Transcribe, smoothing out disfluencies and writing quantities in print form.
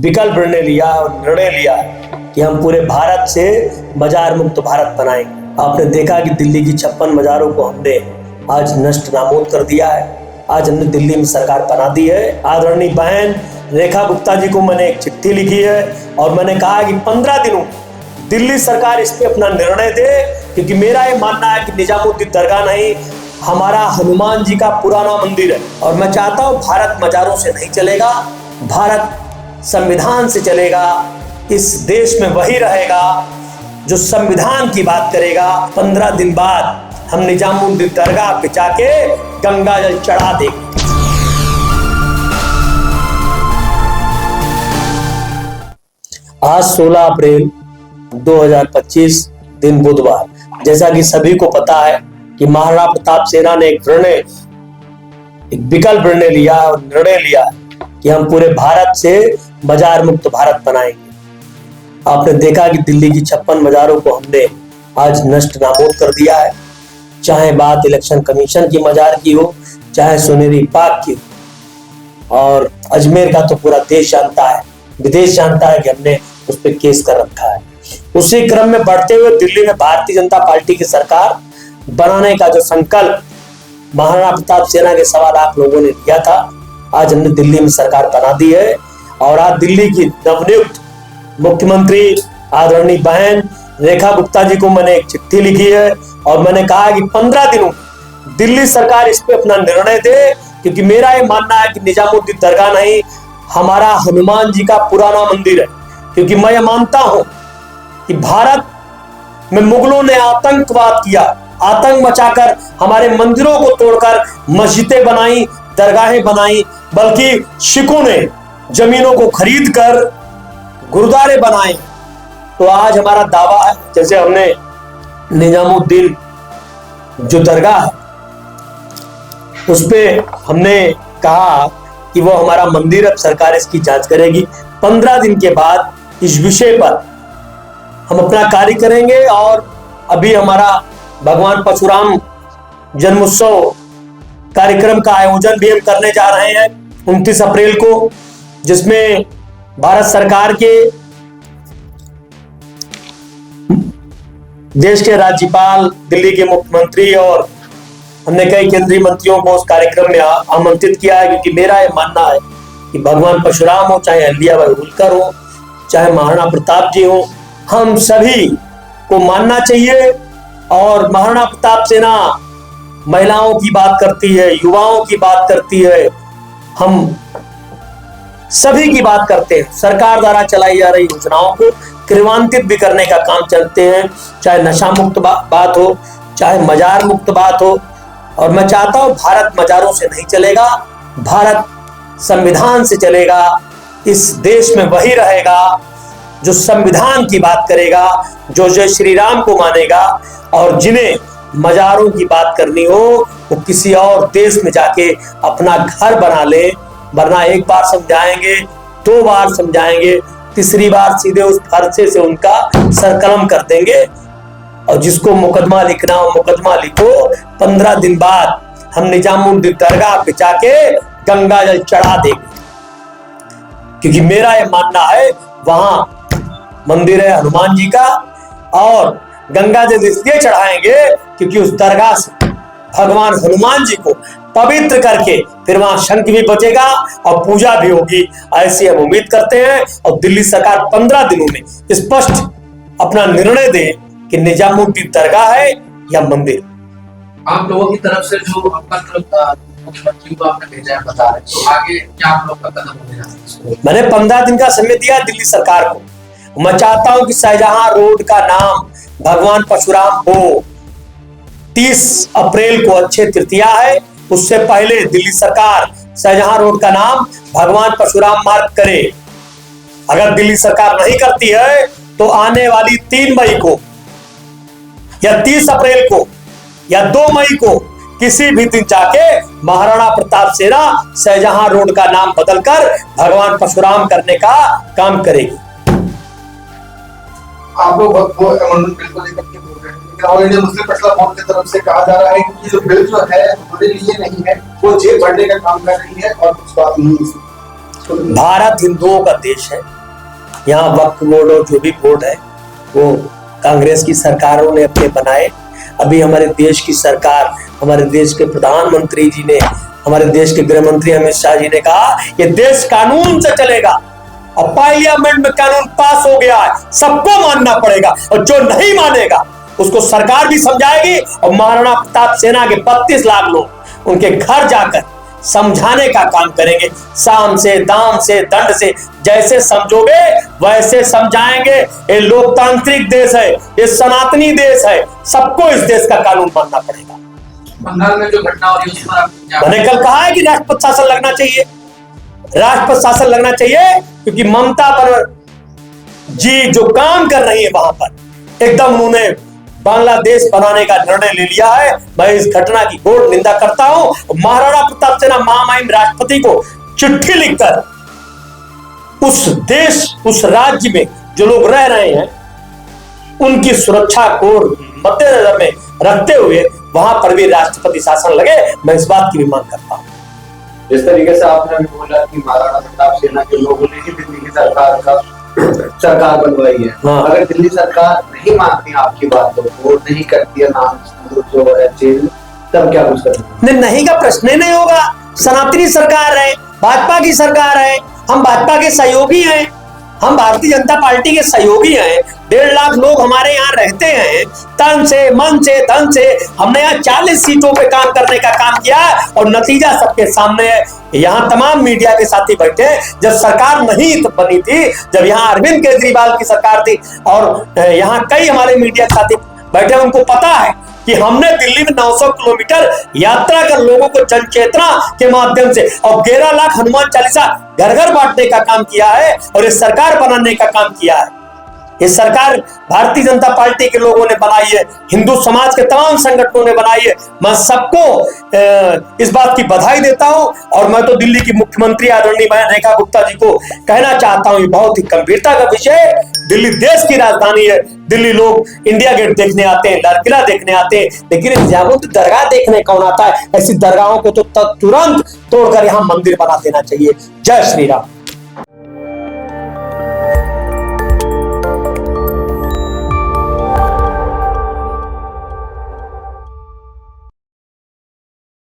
विकल्प निर्णय लिया कि हम पूरे भारत से बाजार मुक्त भारत बनाएंगे। आपने देखा कि दिल्ली की 56 बाजारों को हमने आज नष्ट नाबूद कर दिया है। आज हमने दिल्ली में सरकार बना दी है। आदरणीय बहन रेखा गुप्ता जी को मैंने एक चिट्ठी लिखी है और मैंने कहा कि 15 दिनों दिल्ली सरकार इस पे अपना निर्णय दे, क्योंकि मेरा ये मानना है कि निजामुद्दीन दरगाह नहीं, हमारा हनुमान जी का पुराना मंदिर है। और मैं चाहता हूँ भारत मजारों से नहीं चलेगा, भारत संविधान से चलेगा। इस देश में वही रहेगा जो संविधान की बात करेगा। 15 दिन बाद हम निजामुद्दीन दरगाह पे जाके गंगा जल चढ़ा देंगे। आज 16 अप्रैल 2025 दिन बुधवार, जैसा कि सभी को पता है कि महाराणा प्रताप सेना ने एक विकल्प निर्णय लिया कि हम पूरे भारत से बाजार मुक्त भारत बनाएंगे। आपने देखा कि दिल्ली की 56 बाजारों को हमने आज नष्ट नाबूद कर दिया है। चाहे बात इलेक्शन कमीशन की मजार की हो, चाहे सुनहरी पाक की हो, और अजमेर का तो पूरा देश जानता है, विदेश जानता है कि हमने उस पर केस कर रखा है। उसी क्रम में बढ़ते हुए दिल्ली में भारतीय जनता पार्टी की सरकार बनाने का जो संकल्प महाराणा प्रताप सेना के 1.25 लाख लोगों ने लिया था, आज हमने दिल्ली में सरकार बना दी है। और आज दिल्ली की नवनियुक्त मुख्यमंत्री आदरणीय बहन रेखा गुप्ता जी को मैंने एक चिट्ठी लिखी है और मैंने कहा कि 15 दिनों दिल्ली सरकार इस पे अपना निर्णय दे, क्योंकि मेरा ये मानना है कि निजामुद्दीन दरगाह नहीं, हमारा हनुमान जी का पुराना मंदिर है। क्योंकि मैं ये मानता हूं कि भारत में मुगलों ने आतंकवाद किया, आतंक मचाकर हमारे मंदिरों को तोड़कर मस्जिदें बनाई, दरगाहें बनाई, बल्कि सिखों ने जमीनों को खरीद कर गुरुद्वारे बनाए। तो आज हमारा दावा है, जैसे हमने निजामुद्दीन जो दरगाह है उस पे हमने कहा कि वो हमारा मंदिर, अब सरकार इसकी जांच करेगी। 15 दिन के बाद इस विषय पर हम अपना कार्य करेंगे। और अभी हमारा भगवान परशुराम जन्मोत्सव कार्यक्रम का आयोजन भी हम करने जा रहे हैं 29 अप्रैल को, जिसमें भारत सरकार के देश के राज्यपाल, दिल्ली के मुख्यमंत्री और हमने कई केंद्रीय मंत्रियों को उस कार्यक्रम में आमंत्रित किया है। क्योंकि मेरा यह मानना है कि भगवान परशुराम हो, चाहे अहिल्याबाई होलकर हो, चाहे महाराणा प्रताप जी हो, हम सभी को मानना चाहिए। और महाराणा प्रताप सेना महिलाओं की बात करती है, युवाओं की बात करती है, हम सभी की बात करते हैं। सरकार द्वारा चलाई जा रही योजनाओं को क्रियान्वित भी करने का काम चलते हैं, चाहे नशा मुक्त बात हो, चाहे मजार मुक्त बात हो। और मैं चाहता हूं भारत मजारों से नहीं चलेगा, भारत संविधान से चलेगा। इस देश में वही रहेगा जो संविधान की बात करेगा, जो जय श्री राम को मानेगा। और जिन्हें मजारों की बात करनी हो वो किसी और देश में जाके अपना घर बना ले, वरना एक बार समझाएंगे, 2 बार समझाएंगे, तीसरी बार सीधे उस फरसे से उनका सरकलम कर देंगे। और जिसको मुकदमा लिखना हो मुकदमा लिखो। 15 दिन बाद हम निजामुद्दीन दरगाह पे जाके गंगा जल चढ़ा देंगे, क्योंकि मेरा यह मानना है वहां मंदिर है हनुमान जी का। और गंगा जल इसलिए चढ़ाएंगे क्योंकि उस दरगाह से भगवान हनुमान जी को पवित्र करके फिर वहां शंख भी बजेगा और पूजा भी होगी, ऐसी हम उम्मीद करते हैं। और दिल्ली सरकार 15 दिनों में स्पष्ट अपना निर्णय दे कि निजामुद्दीन दरगाह है या मंदिर। आप लोगों की तरफ से जो मुख्यमंत्री को आपने भेजा है बता रहे, तो आगे क्या आप लोग का कदम होगा? मैंने 15 दिन का समय दिया दिल्ली सरकार को। मैं चाहता हूं कि शाहजहां रोड का नाम भगवान परशुराम हो। 30 अप्रैल को अक्षय तृतीया है, उससे पहले दिल्ली सरकार शाहजहां रोड का नाम भगवान परशुराम मार्ग करे। अगर दिल्ली सरकार नहीं करती है तो आने वाली 3 मई को या 30 अप्रैल को या 2 मई को किसी भी दिन जाके महाराणा प्रताप सेना शाहजहां रोड का नाम बदलकर भगवान परशुराम करने का काम करेगी। आप लोग वो अमेंडमेंट बिल को लेकर के बोल रहे हैं, लेकिन all India Muslim personal board की तरफ से कहा जा रहा है कि जो बिल जो है हमारे लिए नहीं है, वो जेब भरने का काम कर रही है और कुछ बात नहीं है। भारत हिंदुओं का देश है। यहाँ वक्फ बोर्ड और जो भी बोर्ड है वो कांग्रेस की सरकारों ने अपने बनाए। अभी हमारे देश की सरकार, हमारे देश के प्रधानमंत्री जी ने, हमारे देश के गृह मंत्री अमित शाह जी ने कहा ये देश कानून से चलेगा और पार्लियामेंट में कानून पास हो गया है, सबको मानना पड़ेगा और जो नहीं मानेगा उसको सरकार भी समझाएगी और महाराणा प्रताप सेना के 32 लाख लोग उनके घर जाकर समझाने का काम करेंगे। साम से, दाम से, दंड से, जैसे समझोगे वैसे समझाएंगे। ये लोकतांत्रिक देश है, ये सनातनी देश है, सबको इस देश का कानून मानना पड़ेगा। बंगाल में जो घटना हो रही है उस पर आप क्या मैंने कल कहा है कि राष्ट्रपति शासन लगना चाहिए, राष्ट्रपति शासन लगना चाहिए, क्योंकि ममता बनर्जी जी जो काम कर रही है वहां पर एकदम उन्होंने बांग्लादेश बनाने का निर्णय ले लिया है। मैं इस घटना की घोर निंदा करता हूं। महाराणा प्रताप सेना महामहिम राष्ट्रपति को चिट्ठी लिखकर उस देश, उस राज्य में जो लोग रह रहे हैं उनकी सुरक्षा को मद्देनजर में रखते हुए वहां पर भी राष्ट्रपति शासन लगे, मैं इस बात की भी मांग करता हूं। जिस तरीके से आपने अभी बोला कि महाराणा प्रताप सेना के लोगों ने ही दिल्ली की सरकार बनवाई है, हाँ। अगर दिल्ली सरकार नहीं मानती आपकी बातों को, नहीं करती है नाम जो है चेंज, तब क्या कुछ करना? नहीं का प्रश्न ही नहीं होगा। सनातनी सरकार है, भाजपा की सरकार है, हम भाजपा के सहयोगी हैं, हम भारतीय जनता पार्टी के सहयोगी हैं। 1.5 लाख लोग हमारे यहाँ रहते हैं, तन से, मन से, धन से। हमने यहाँ 40 सीटों पे काम करने का काम किया और नतीजा सबके सामने है। यहाँ तमाम मीडिया के साथी बैठे, जब सरकार नहीं बनी थी, जब यहाँ अरविंद केजरीवाल की सरकार थी और यहाँ कई हमारे मीडिया के साथी बैठे, उनको पता है कि हमने दिल्ली में 900 किलोमीटर यात्रा कर लोगों को जन चेतना के माध्यम से और 11 लाख हनुमान चालीसा घर घर बांटने का काम किया है और ये सरकार बनाने का काम किया है। ये सरकार भारतीय जनता पार्टी के लोगों ने बनाई है, हिंदू समाज के तमाम संगठनों ने बनाई है। मैं सबको इस बात की बधाई देता हूं और मैं तो दिल्ली की मुख्यमंत्री आदरणीय रेखा गुप्ता जी को कहना चाहता हूं, ये बहुत ही गंभीरता का विषय है। दिल्ली देश की राजधानी है, दिल्ली लोग इंडिया गेट देखने आते हैं, लाल किला देखने आते हैं, लेकिन जागरूक दरगाह देखने कौन आता है? ऐसी दरगाहों को तो तुरंत तोड़कर यहाँ मंदिर बना देना चाहिए। जय श्री राम।